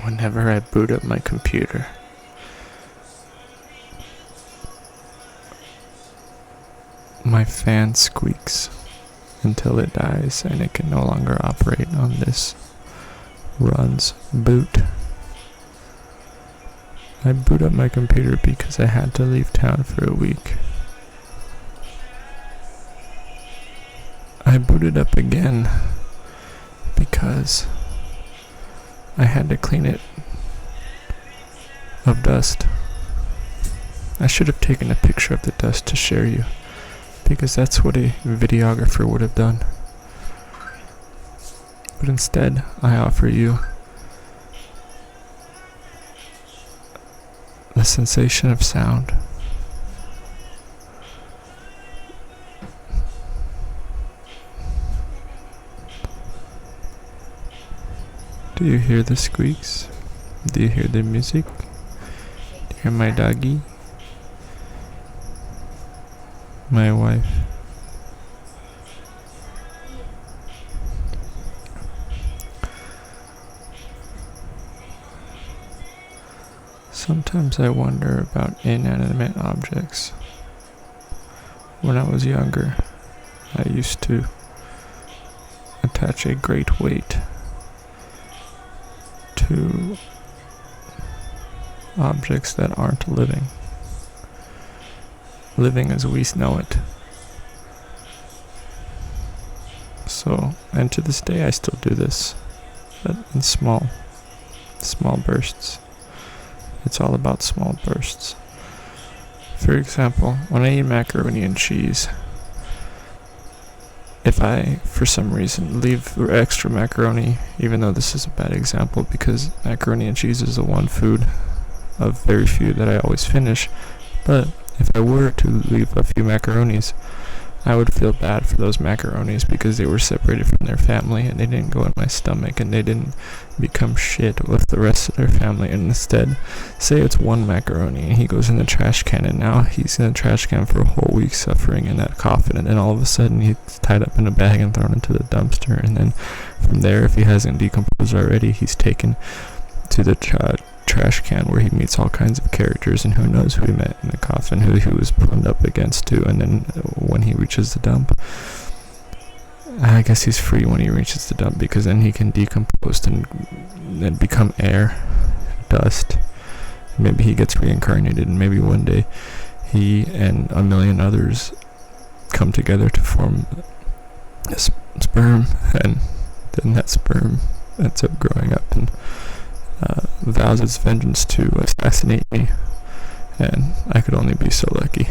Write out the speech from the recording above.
Whenever I boot up my computer, my fan squeaks until it dies and it can no longer operate on this run's boot. I boot up my computer because I had to leave town for a week. I booted up again because I had to clean it of dust. I should have taken a picture of the dust to share you, because that's what a videographer would have done. But instead, I offer you the sensation of sound. Do you hear the squeaks? Do you hear the music? Do you hear my doggy? My wife. Sometimes I wonder about inanimate objects. When I was younger, I used to attach a great weight to objects that aren't living as we know it. So, and to this day I still do this, but in small bursts. It's all about small bursts. For example, when I eat macaroni and cheese, if I, for some reason, leave extra macaroni, even though this is a bad example because macaroni and cheese is the one food of very few that I always finish, but if I were to leave a few macaronis, I would feel bad for those macaronis because they were separated from their family and they didn't go in my stomach and they didn't become shit with the rest of their family. And instead, say it's one macaroni and he goes in the trash can, and now he's in the trash can for a whole week suffering in that coffin, and then all of a sudden he's tied up in a bag and thrown into the dumpster, and then from there, if he hasn't decomposed already, he's taken to the trash can where he meets all kinds of characters, and who knows who he met in the coffin, who he was plumbed up against too. And then when he reaches the dump, I guess he's free when he reaches the dump, because then he can decompose and become air, dust. Maybe he gets reincarnated, and maybe one day he and a million others come together to form a sperm, and then that sperm ends up growing up and vows its vengeance to assassinate me, and I could only be so lucky.